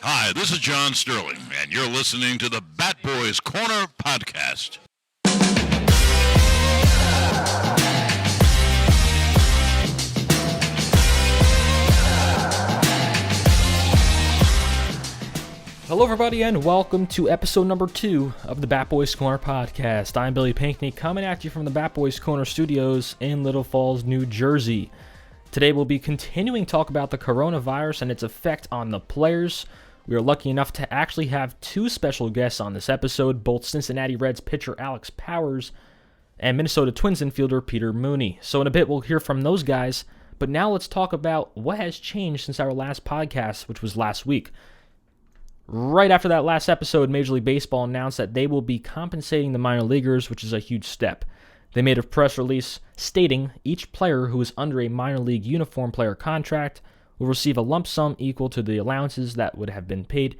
Hi, this is John Sterling, and you're listening to the Batboy's Corner podcast. Hello everybody and welcome to episode number 2 of the Batboys Corner podcast. I'm Billy Pinkney coming at you from the Batboys Corner studios in Little Falls, New Jersey. Today we'll be continuing to talk about the coronavirus and its effect on the players. We are lucky enough to actually have 2 special guests on this episode, both Cincinnati Reds pitcher Alex Powers and Minnesota Twins infielder Peter Mooney. So in a bit we'll hear from those guys, but now let's talk about what has changed since our last podcast, which was last week. Right after that last episode, Major League Baseball announced that they will be compensating the minor leaguers, which is a huge step. They made a press release stating each player who is under a minor league uniform player contract will receive a lump sum equal to the allowances that would have been paid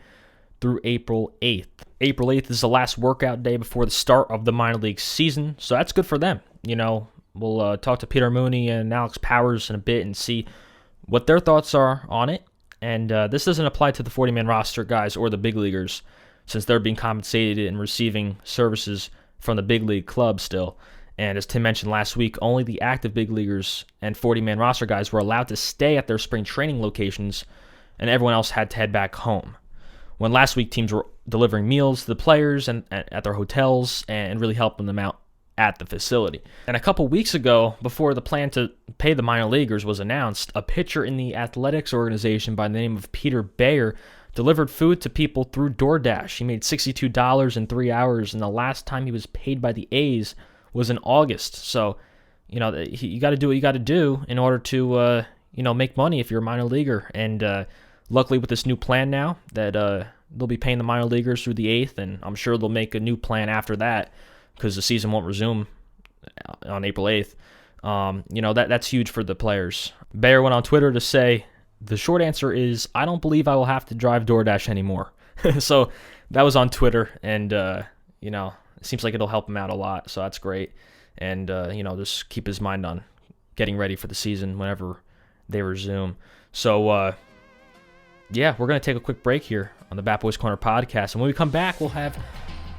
through April 8th. April 8th is the last workout day before the start of the minor league season, so that's good for them. You know, we'll talk to Peter Mooney and Alex Powers in a bit and see what their thoughts are on it. And this doesn't apply to the 40-man roster guys or the big leaguers, since they're being compensated and receiving services from the big league club still. And as Tim mentioned last week, only the active big leaguers and 40-man roster guys were allowed to stay at their spring training locations, and everyone else had to head back home. When last week teams were delivering meals to the players and at their hotels and really helping them out at the facility. And a couple weeks ago, before the plan to pay the minor leaguers was announced, a pitcher in the athletics organization by the name of Peter Bayer delivered food to people through DoorDash. He made $62 in 3 hours, and the last time he was paid by the A's was in August. So, you know, you got to do what you got to do in order to, make money if you're a minor leaguer. And luckily with this new plan now that they'll be paying the minor leaguers through the 8th, and I'm sure they'll make a new plan after that, because the season won't resume on April 8th. That's huge for the players. Bayer went on Twitter to say, the short answer is, I don't believe I will have to drive DoorDash anymore. So that was on Twitter, and, it seems like it'll help him out a lot, so that's great. And, just keep his mind on getting ready for the season whenever they resume. So, we're going to take a quick break here on the Batboys Corner podcast, and when we come back, we'll have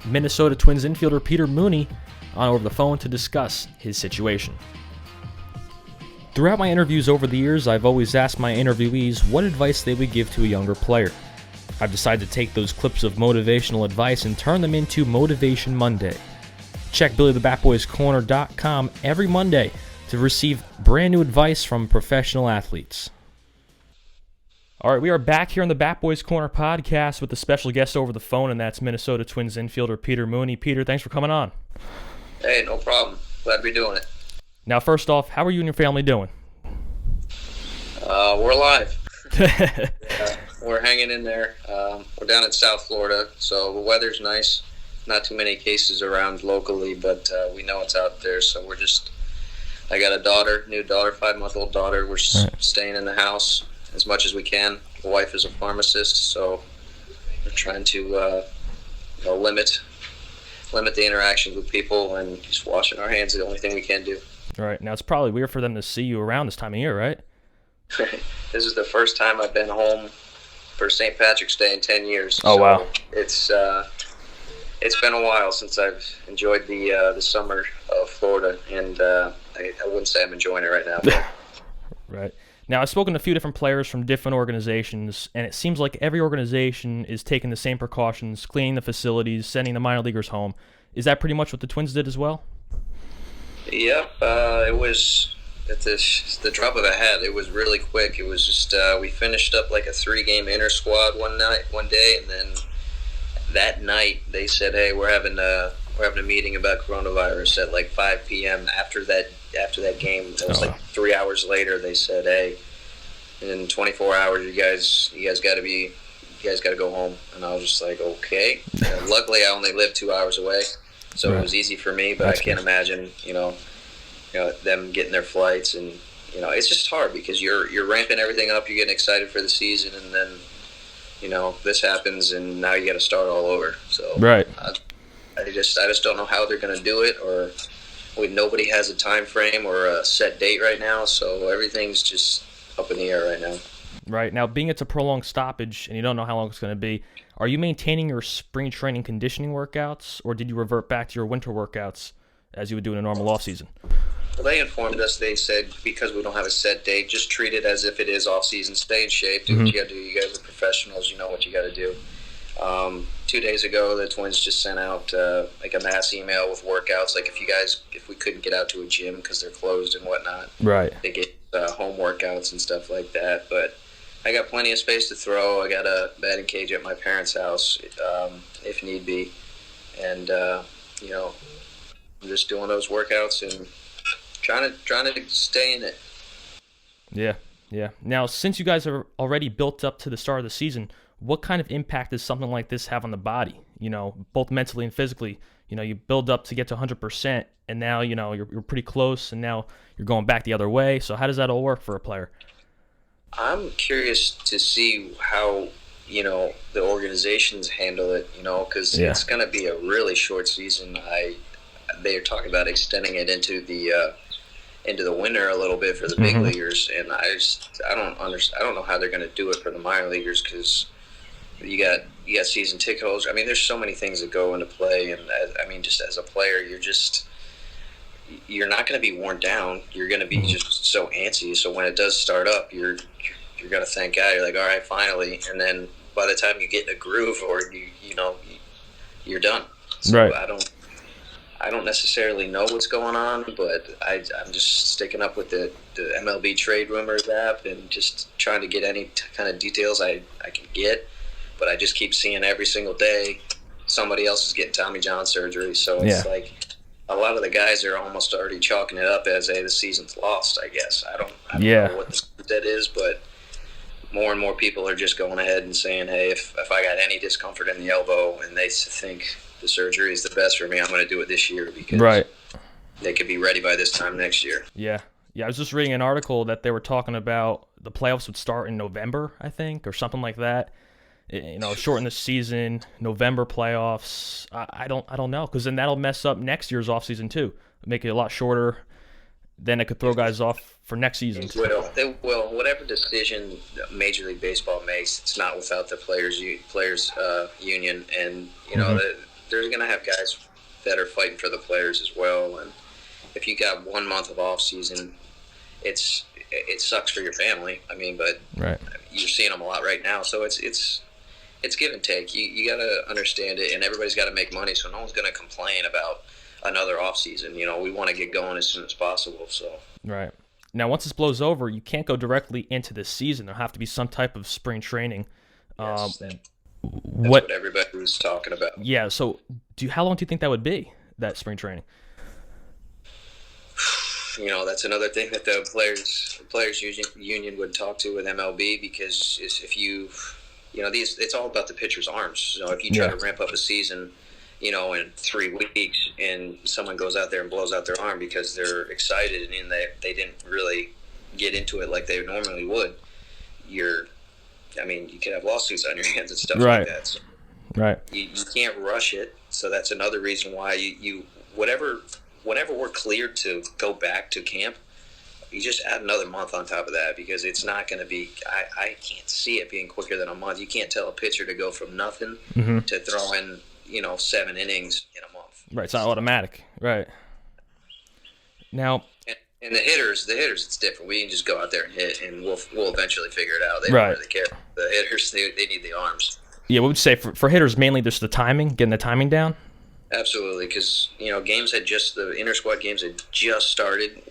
Minnesota Twins infielder Peter Mooney on over the phone to discuss his situation. Throughout my interviews over the years, I've always asked my interviewees what advice they would give to a younger player. I've decided to take those clips of motivational advice and turn them into Motivation Monday. Check BillyTheBatBoysCorner.com every Monday to receive brand new advice from professional athletes. All right, we are back here on the Batboys Corner podcast with a special guest over the phone, and that's Minnesota Twins infielder Peter Mooney. Peter, thanks for coming on. Hey, no problem. Glad to be doing it. Now, first off, how are you and your family doing? We're alive. We're hanging in there. We're down in South Florida, so the weather's nice. Not too many cases around locally, but we know it's out there, so I got a new daughter, 5-month-old daughter. We're staying in the house as much as we can. The wife is a pharmacist, so we're trying to limit the interactions with people, and just washing our hands is the only thing we can do. All right. Now, it's probably weird for them to see you around this time of year, right? This is the first time I've been home for St. Patrick's Day in 10 years. Oh, so wow. It's been a while since I've enjoyed the summer of Florida, and I wouldn't say I'm enjoying it right now. But. Right. Now, I've spoken to a few different players from different organizations, and it seems like every organization is taking the same precautions, cleaning the facilities, sending the minor leaguers home. Is that pretty much what the Twins did as well? Yep. It was at the drop of a hat. It was really quick. It was just we finished up like a 3-game inter-squad one day, and then that night they said, "Hey, we're having a meeting about coronavirus at like 5 p.m. After that game, it was like 3 hours later. They said, "Hey, in 24 hours, you guys got to go home." And I was just like, "Okay." Luckily, I only live 2 hours away, so It was easy for me. But I can't imagine, them getting their flights, and it's just hard because you're ramping everything up, you're getting excited for the season, and then this happens, and now you got to start all over. So right. I just don't know how they're going to do it, or nobody has a time frame or a set date right now, so everything's just up in the air right now. Right. Now, being it's a prolonged stoppage and you don't know how long it's going to be, are you maintaining your spring training conditioning workouts, or did you revert back to your winter workouts as you would do in a normal off-season? Well, they informed us. They said, because we don't have a set date, just treat it as if it is off-season. Stay in shape. Do what you got to do. You guys are professionals. You know what you got to do. 2 days ago, the Twins just sent out like a mass email with workouts. Like if we couldn't get out to a gym because they're closed and whatnot, Right. they get home workouts and stuff like that. But I got plenty of space to throw. I got a batting cage at my parents' house if need be, and you know, I'm just doing those workouts and trying to stay in it. Yeah. Now, since you guys are already built up to the start of the season, what kind of impact does something like this have on the body? You know, both mentally and physically. You know, you build up to get to 100%, and now you know you're pretty close, and now you're going back the other way. So how does that all work for a player? I'm curious to see how, you know, the organizations handle it, you know, because it's going to be a really short season. They are talking about extending it into the winter a little bit for the big leaguers, and I don't know how they're going to do it for the minor leaguers, because you got season ticket holders. I mean, there's so many things that go into play, and I mean, just as a player, you're not going to be worn down. You're going to be just so antsy. So when it does start up, you're going to thank God. You're like, all right, finally. And then by the time you get in a groove, or you're done. So right. I don't necessarily know what's going on, but I'm just sticking up with the MLB Trade Rumors app and just trying to get any kind of details I can get. But I just keep seeing every single day somebody else is getting Tommy John surgery. So it's like a lot of the guys are almost already chalking it up as, hey, the season's lost, I guess. I don't know what that is, but more and more people are just going ahead and saying, hey, if I got any discomfort in the elbow and they think the surgery is the best for me, I'm going to do it this year, because they could be ready by this time next year. Yeah, I was just reading an article that they were talking about the playoffs would start in November, I think, or something like that. You know, shorten the season, November playoffs. I don't know, because then that'll mess up next year's offseason too. Make it a lot shorter. Then it could throw guys off for next season. It will. Whatever decision Major League Baseball makes, it's not without the players union, and you know they're going to have guys that are fighting for the players as well. And if you got 1 month of off season, it sucks for your family. I mean, but you're seeing them a lot right now, so it's give and take. You got to understand it, and everybody's got to make money, so no one's going to complain about another off season. You know, we want to get going as soon as possible. So right now, once this blows over, you can't go directly into this season. There'll have to be some type of spring training. Yes, that's what everybody was talking about. Yeah. So, how long do you think that would be, that spring training? You know, that's another thing that the players union would talk to with MLB, because if you know, it's all about the pitcher's arms. So if you try to ramp up a season, you know, in 3 weeks, and someone goes out there and blows out their arm because they're excited and they didn't really get into it like they normally would, you could have lawsuits on your hands and stuff like that. So you can't rush it. So that's another reason why you whenever we're cleared to go back to camp, you just add another month on top of that, because it's not going to be – I can't see it being quicker than a month. You can't tell a pitcher to go from nothing to throwing, 7 innings in a month. Right, it's not automatic. Right. Now – And the hitters, it's different. We can just go out there and hit, and we'll eventually figure it out. They don't really care. The hitters, they need the arms. Yeah, what would you say for hitters, mainly just the timing, getting the timing down? Absolutely, because the inter-squad games had just started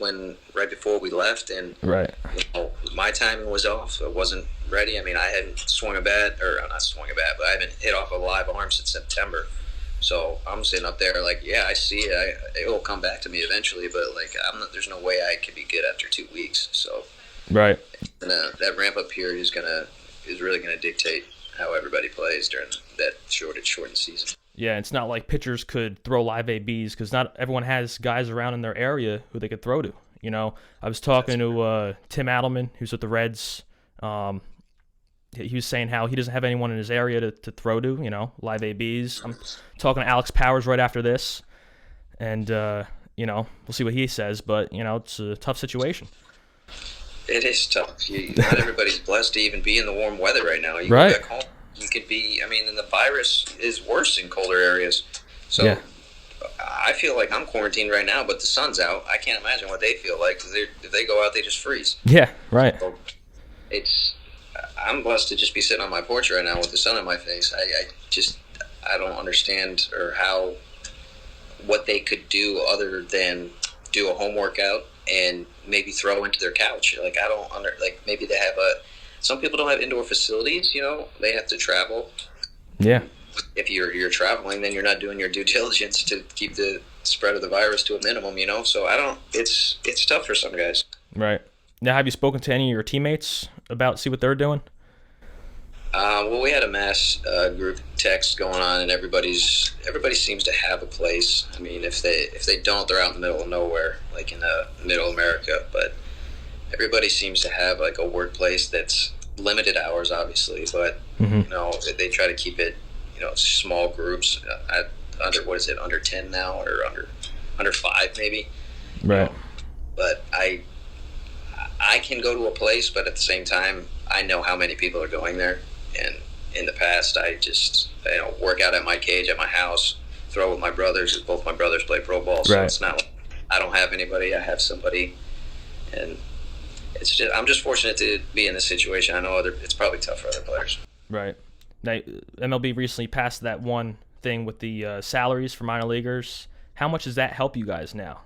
right before we left, and my timing was off. I wasn't ready. I mean, I hadn't swung a bat, but I haven't hit off a live arm since September. So I'm sitting up there like, yeah, I see it. It will come back to me eventually, but there's no way I can be good after 2 weeks. So and, that ramp-up period is really gonna dictate how everybody plays during that shortened season. Yeah, it's not like pitchers could throw live ABs, because not everyone has guys around in their area who they could throw to. You know, I was talking to Tim Adelman, who's with the Reds. He was saying how he doesn't have anyone in his area to throw to, live ABs. I'm talking to Alex Powers right after this, and, we'll see what he says. But, it's a tough situation. It is tough. Not everybody's blessed to even be in the warm weather right now. You Right. go back home, you could be. I mean, and the virus is worse in colder areas. So Yeah. I feel like I'm quarantined right now, but the sun's out. I can't imagine what they feel like, because if they go out, they just freeze. Yeah, right. So I'm blessed to just be sitting on my porch right now with the sun in my face. I don't understand what they could do other than do a home workout and maybe throw into their couch. Like, maybe they have some people don't have indoor facilities, they have to travel. Yeah. If you're traveling, then you're not doing your due diligence to keep the spread of the virus to a minimum, so it's tough for some guys. Right. Now, have you spoken to any of your teammates see what they're doing? Well, we had a mass group text going on, and everybody seems to have a place. I mean, if they don't, they're out in the middle of nowhere, like in middle America. But everybody seems to have like a workplace that's limited hours, obviously, but they try to keep it, small groups. Under 10 now, or under 5 maybe. Right. But I can go to a place, but at the same time, I know how many people are going there. And in the past, I just work out at my cage at my house, throw with my brothers, because both my brothers play pro ball. So It's not like I don't have anybody, I have somebody. And I'm just fortunate to be in this situation. I know it's probably tough for other players. Right. Now, MLB recently passed that one thing with the salaries for minor leaguers. How much does that help you guys now?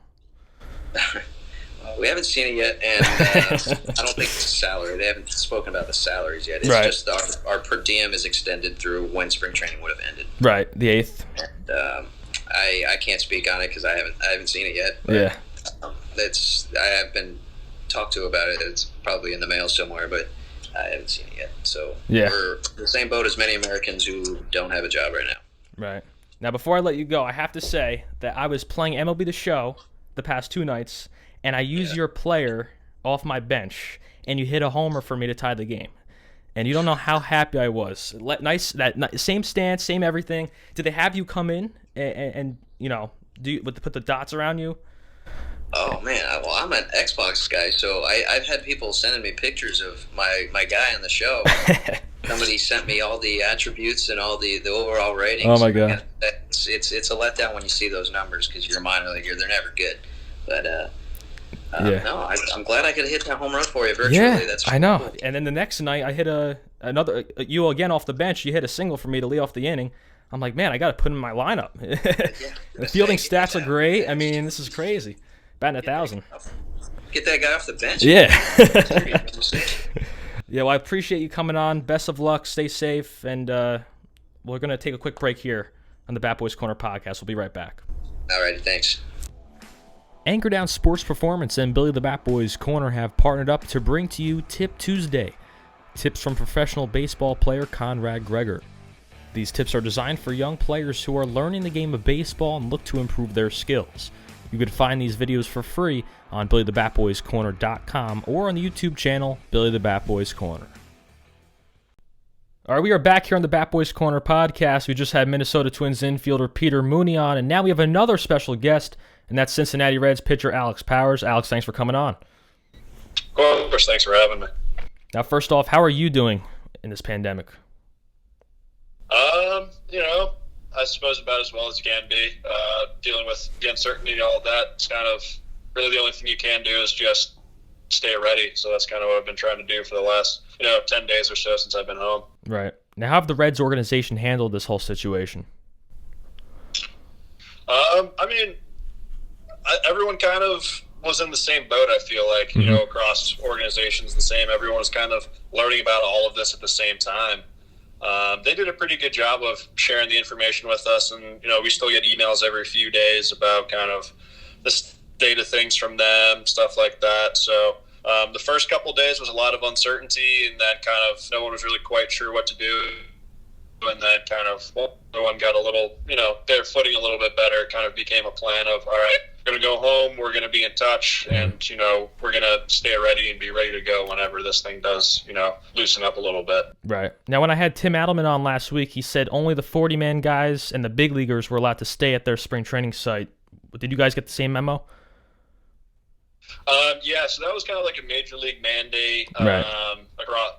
We haven't seen it yet, and I don't think it's a salary. They haven't spoken about the salaries yet. It's just our per diem is extended through when spring training would have ended. Right, the 8th. And I can't speak on it because I haven't seen it yet. But, yeah. I have been talked to about it. It's probably in the mail somewhere, but I haven't seen it yet. So we're in the same boat as many Americans who don't have a job right now. Right. Now, before I let you go, I have to say that I was playing MLB The Show the past 2 nights, and I used your player off my bench, and you hit a homer for me to tie the game. And you don't know how happy I was. Same stance, same everything. Did they have you come in and put the dots around you? Oh man, well, I'm an Xbox guy, so I've had people sending me pictures of my guy on the show. Somebody sent me all the attributes and all the overall ratings. Oh my god, it's a letdown when you see those numbers, because you're a minor leaguer, they're never good. But no, I'm glad I could hit that home run for you virtually. Yeah, That's I know. Cool. And then the next night, I hit you again off the bench. You hit a single for me to lead off the inning. I'm like, man, I got to put him in my lineup. The fielding stats are great. I mean, this is crazy. Batting 1,000. Get that guy off the bench. Yeah. Yeah, well, I appreciate you coming on. Best of luck. Stay safe. And we're going to take a quick break here on the Bat Boys Corner podcast. We'll be right back. All righty, thanks. Anchor Down Sports Performance and Billy the Bat Boys Corner have partnered up to bring to you Tip Tuesday. Tips from professional baseball player Conrad Gregor. These tips are designed for young players who are learning the game of baseball and look to improve their skills. You can find these videos for free on BillyTheBatBoysCorner.com or on the YouTube channel, Billy the Bat Boys Corner. All right, we are back here on the Bat Boys Corner podcast. We just had Minnesota Twins infielder Peter Mooney on, and now we have another special guest, and that's Cincinnati Reds pitcher Alex Powers. Alex, thanks for coming on. Of course, thanks for having me. Now, first off, how are you doing in this pandemic? I suppose about as well as you can be. Dealing with the uncertainty and all of that, it's kind of really the only thing you can do is just stay ready. So that's kind of what I've been trying to do for the last 10 days or so since I've been home. Right. Now, how have the Reds organization handled this whole situation? Everyone kind of was in the same boat, I feel like, across organizations the same. Everyone was kind of learning about all of this at the same time. They did a pretty good job of sharing the information with us, and we still get emails every few days about kind of the state of things from them, stuff like that. So the first couple of days was a lot of uncertainty, and then kind of no one was really quite sure what to do. And then kind of everyone got a little, their footing a little bit better. Kind of became a plan of, all right, we're going to go home, we're going to be in touch, and we're going to stay ready and be ready to go whenever this thing does loosen up a little bit. Right. Now, when I had Tim Adelman on last week, he said only the 40-man guys and the big leaguers were allowed to stay at their spring training site. Did you guys get the same memo? Yeah, so that was kind of like a major league mandate Right.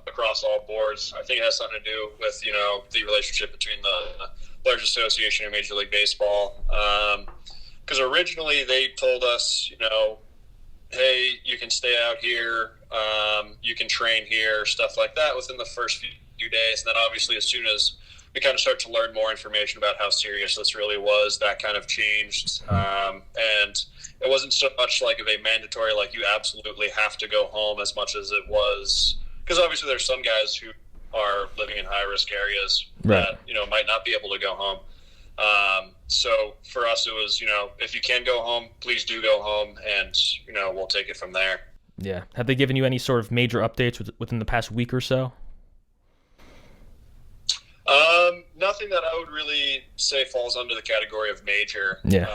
across all boards. I think it has something to do with the relationship between the Players Association and Major League Baseball. Because originally they told us, hey, you can stay out here, you can train here, stuff like that within the first few days. And then obviously as soon as we kind of start to learn more information about how serious this really was, that kind of changed. And it wasn't so much like of a mandatory, like you absolutely have to go home, as much as it was, because obviously there's some guys who are living in high risk areas that, might not be able to go home. So for us, it was, if you can go home, please do go home, and, we'll take it from there. Yeah. Have they given you any sort of major updates within the past week or so? Nothing that I would really say falls under the category of major. Yeah.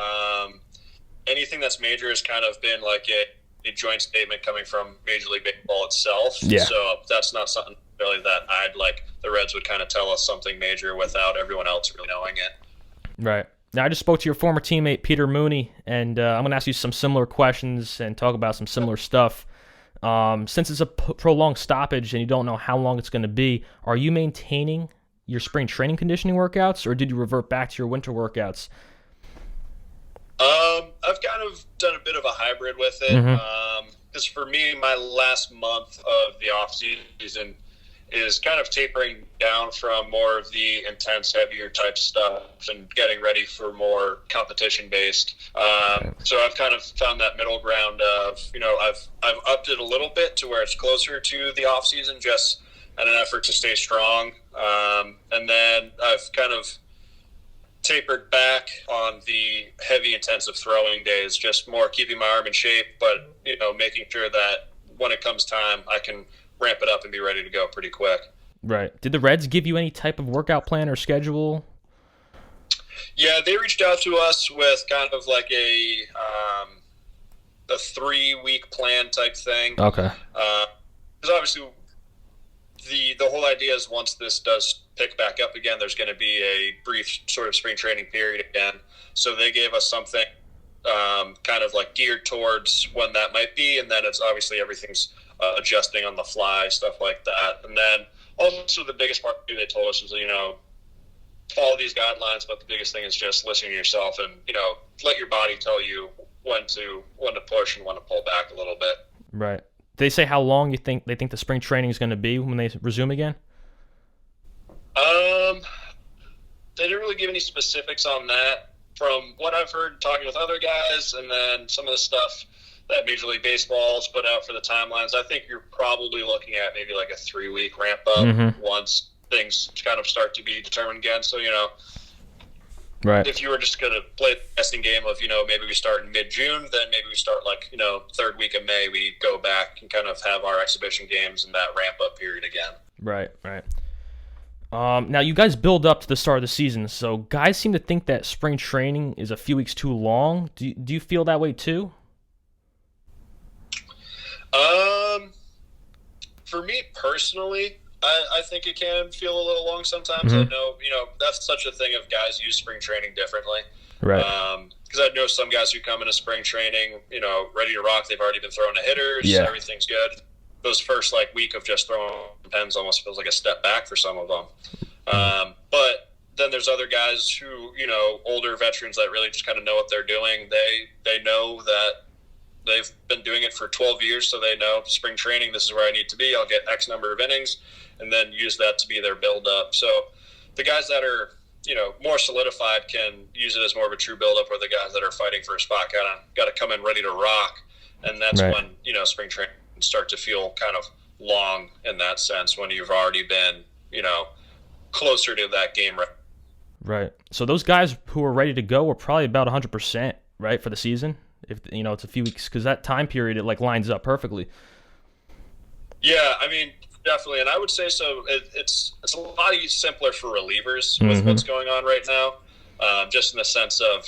Anything that's major has kind of been like a joint statement coming from Major League Baseball itself. Yeah. So that's not something really that I'd like. The Reds would kind of tell us something major without everyone else really knowing it. Right. Now, I just spoke to your former teammate, Peter Mooney, and I'm going to ask you some similar questions and talk about some similar stuff. Since it's a prolonged stoppage and you don't know how long it's going to be, are you maintaining your spring training conditioning workouts, or did you revert back to your winter workouts? I've kind of done a bit of a hybrid with it. Because for me, my last month of the off season is kind of tapering down from more of the intense, heavier type stuff and getting ready for more competition based. So I've kind of found that middle ground of, I've upped it a little bit to where it's closer to the off season, just in an effort to stay strong. And then I've kind of tapered back on the heavy intensive throwing days, just more keeping my arm in shape, but making sure that when it comes time I can ramp it up and be ready to go pretty quick. Right. Did the Reds give you any type of workout plan or schedule? Yeah, they reached out to us with kind of like a 3-week plan type thing. Okay. Because obviously the whole idea is once this does pick back up again, there's going to be a brief sort of spring training period again. So they gave us something kind of like geared towards when that might be, and then it's obviously everything's adjusting on the fly, stuff like that. And then also the biggest part they told us was, follow these guidelines, but the biggest thing is just listen to yourself and, let your body tell you when to push and when to pull back a little bit. Right. Did they say how long they think the spring training is going to be when they resume again? They didn't really give any specifics on that. From what I've heard talking with other guys, and then some of the stuff that Major League Baseball's put out for the timelines, I think you're probably looking at maybe like a 3-week ramp up once things kind of start to be determined again. So, right. If you were just going to play the testing game of, maybe we start in mid-June, then maybe we start like, 3rd week of May, we go back and kind of have our exhibition games and that ramp up period again. Right. Now, you guys build up to the start of the season, so guys seem to think that spring training is a few weeks too long. Do you feel that way too? For me personally, I think it can feel a little long sometimes. I know, that's such a thing of guys use spring training differently. Right. Because I know some guys who come into spring training, ready to rock. They've already been throwing to hitters. Yeah. Everything's good. Those first week of just throwing pens almost feels like a step back for some of them. But then there's other guys who, older veterans that really just kind of know what they're doing. They know that they've been doing it for 12 years, so they know spring training, this is where I need to be. I'll get X number of innings and then use that to be their build-up. So the guys that are, more solidified can use it as more of a true build-up, where the guys that are fighting for a spot got to come in ready to rock. And that's right. when, spring training start to feel kind of long in that sense, when you've already been, closer to that game. Right. So those guys who are ready to go are probably about 100%, right, for the season? If it's a few weeks, because that time period, it lines up perfectly. Yeah, I mean, definitely. And I would say so. It's a lot simpler for relievers with what's going on right now, just in the sense of,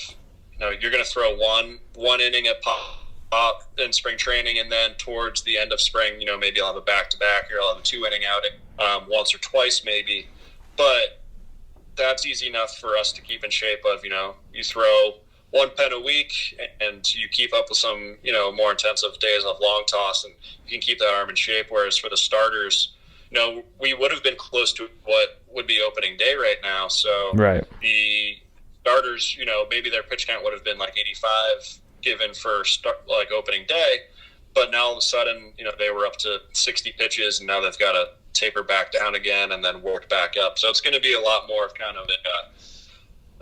you're going to throw one inning at pop in spring training, and then towards the end of spring, maybe I'll have a back-to-back, or I'll have a 2-inning outing once or twice maybe. But that's easy enough for us to keep in shape of, you throw one pen a week and you keep up with some, more intensive days of long toss, and you can keep that arm in shape. Whereas for the starters, we would have been close to what would be opening day right now. So right. The starters, maybe their pitch count would have been like 85 given for opening day, but now all of a sudden, they were up to 60 pitches, and now they've got to taper back down again and then work back up. So it's going to be a lot more of kind of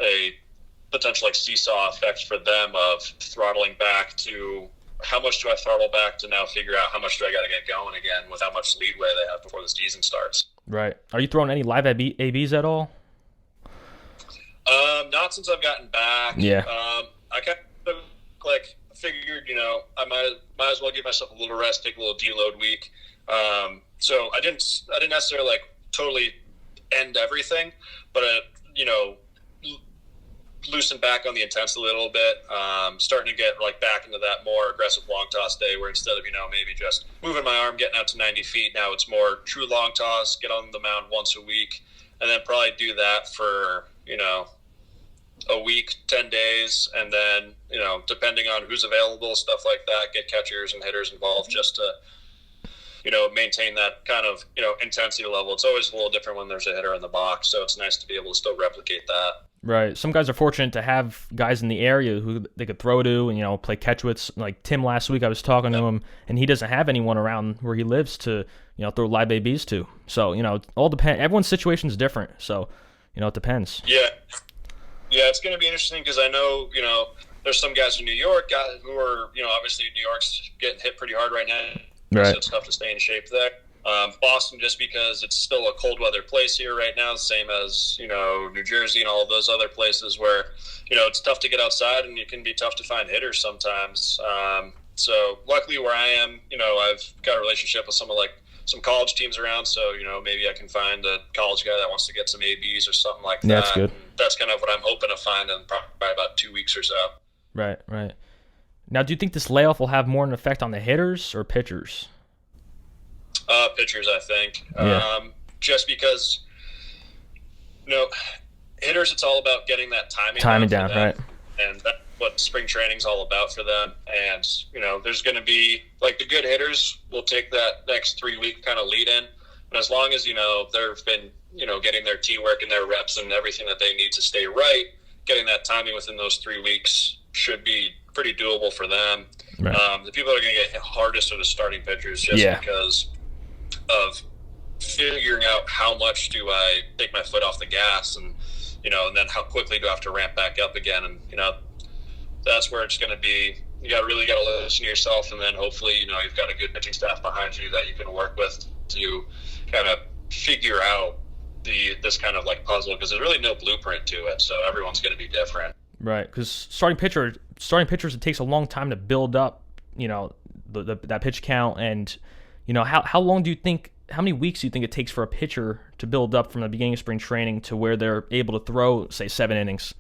a potential seesaw effect for them of throttling back to how much do I throttle back to now figure out how much do I got to get going again with how much leadway they have before the season starts. Right. Are you throwing any live ABs at all? Not since I've gotten back. Yeah. I kind of figured, I might as well give myself a little rest, take a little deload week. So I didn't necessarily totally end everything, but loosen back on the intensity a little bit. Starting to get back into that more aggressive long toss day where instead of maybe just moving my arm getting out to 90 feet, now it's more true long toss, get on the mound once a week, and then probably do that for a week, 10 days, and then depending on who's available, stuff like that, get catchers and hitters involved just to maintain that kind of intensity level. It's always a little different when there's a hitter in the box, so it's nice to be able to still replicate that. Right. Some guys are fortunate to have guys in the area who they could throw to and, play catch with. Like Tim last week, I was talking to him, and he doesn't have anyone around where he lives to, throw live ABs to. So, it all depends. Everyone's situation is different. So, it depends. Yeah. Yeah, it's going to be interesting because I know, there's some guys in New York who are, obviously New York's getting hit pretty hard right now. Right. So it's tough to stay in shape there. Boston, just because it's still a cold weather place here right now, same as, New Jersey and all of those other places where, it's tough to get outside and it can be tough to find hitters sometimes. So luckily where I am, I've got a relationship with some college teams around. So, maybe I can find a college guy that wants to get some ABs or something like that. That's good. And that's kind of what I'm hoping to find in probably about 2 weeks or so. Right, right. Now, do you think this layoff will have more an effect on the hitters or pitchers? Pitchers, I think. Yeah. Just because, hitters, it's all about getting that timing down, right? And that's what spring training's all about for them. And, there's going to be, the good hitters will take that next 3 week kind of lead in. And as long as, they've been, getting their T work and their reps and everything that they need to stay right, getting that timing within those 3 weeks should be pretty doable for them. Right. The people that are going to get hit hardest are the starting pitchers just because of figuring out how much do I take my foot off the gas and then how quickly do I have to ramp back up again. And, that's where it's going to be. You really got to listen to yourself, and then hopefully, you've got a good pitching staff behind you that you can work with to kind of figure out this kind of puzzle, because there's really no blueprint to it. So everyone's going to be different. Right, because starting pitchers, it takes a long time to build up, that pitch count, and how many weeks do you think it takes for a pitcher to build up from the beginning of spring training to where they're able to throw, say, 7 innings?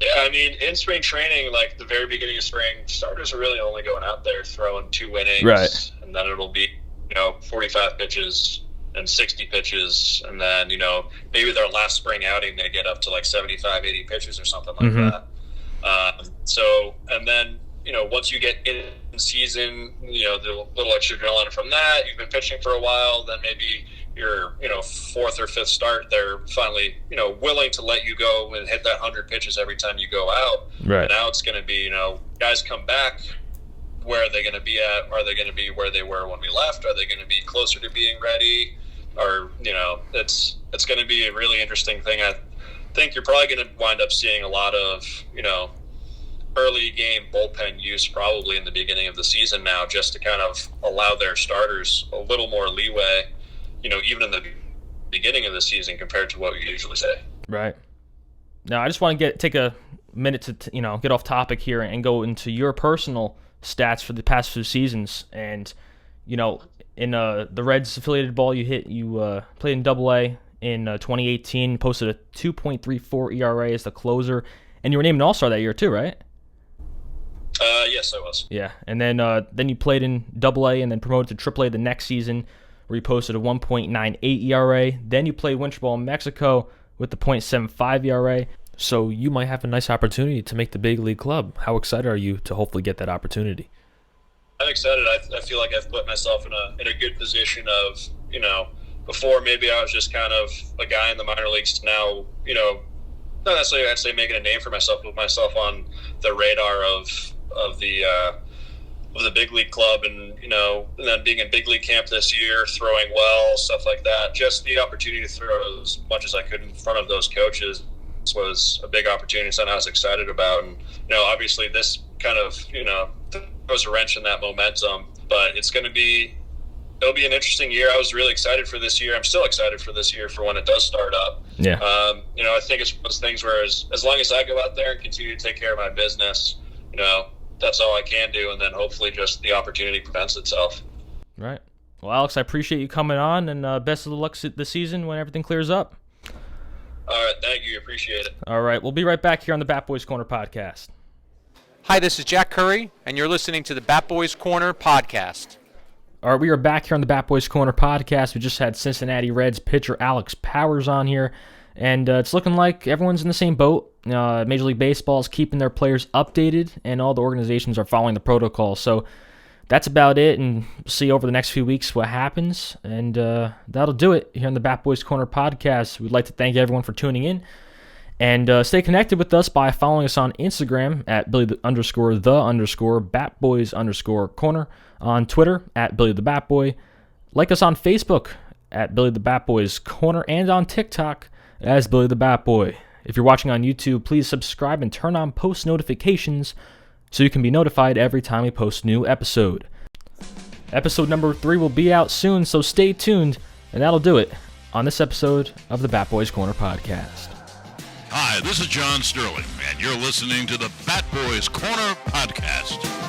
Yeah, I mean, in spring training, the very beginning of spring, starters are really only going out there throwing 2 innings, right? And then it'll be 45 pitches and 60 pitches, and then maybe their last spring outing they get up to 75, 80 pitches or something like that. So, and then once you get in season, the little extra adrenaline from that, you've been pitching for a while, then maybe your 4th or 5th start, they're finally willing to let you go and hit that 100 pitches every time you go out. Right. And now it's going to be guys come back. Where are they going to be at? Are they going to be where they were when we left? Are they going to be closer to being ready? Or it's going to be a really interesting thing. I think you're probably going to wind up seeing a lot of early game bullpen use probably in the beginning of the season now, just to kind of allow their starters a little more leeway, even in the beginning of the season compared to what we usually say. Right. Now, I just want to take a minute to get off topic here and go into your personal stats for the past 2 seasons. And in the Reds affiliated ball, you played in Double-A in 2018, posted a 2.34 ERA as the closer, and you were named an All-Star that year too, right? Yes, I was. Yeah, and then you played in Double-A and then promoted to Triple-A the next season, where you posted a 1.98 ERA. Then you played winter ball in Mexico with the .75 ERA. So you might have a nice opportunity to make the big league club. How excited are you to hopefully get that opportunity? I'm excited. I feel like I've put myself in a good position of, before maybe I was just kind of a guy in the minor leagues to now, not necessarily I'd say making a name for myself, but myself on the radar of the big league club, and and then being in big league camp this year, throwing well, stuff like that. Just the opportunity to throw as much as I could in front of those coaches was a big opportunity, something I was excited about. And obviously this kind of throws a wrench in that momentum, but it'll be an interesting year. I was really excited for this year. I'm still excited for this year for when it does start up. Yeah. I think it's one of those things where as long as I go out there and continue to take care of my business, that's all I can do, and then hopefully just the opportunity presents itself. Right. Well, Alex, I appreciate you coming on, and best of luck this season when everything clears up. All right, thank you. Appreciate it. All right, we'll be right back here on the Bat Boys Corner podcast. Hi, this is Jack Curry, and you're listening to the Bat Boys Corner podcast. All right, we are back here on the Bat Boys Corner podcast. We just had Cincinnati Reds pitcher Alex Powers on here, and it's looking like everyone's in the same boat. Major League Baseball is keeping their players updated, and all the organizations are following the protocol. So that's about it, and see over the next few weeks what happens. And that'll do it here on the Bat Boys Corner podcast. We'd like to thank everyone for tuning in. And stay connected with us by following us on Instagram at Billy_the_Batboys_corner, on Twitter at Billy the Batboy. Like us on Facebook at Billy the Batboys Corner, and on TikTok as Billy the Batboy. If you're watching on YouTube, please subscribe and turn on post notifications so you can be notified every time we post a new episode. Episode number 3 will be out soon, so stay tuned, and that'll do it on this episode of the Bat Boys Corner podcast. Hi, this is John Sterling, and you're listening to the Bat Boys Corner podcast.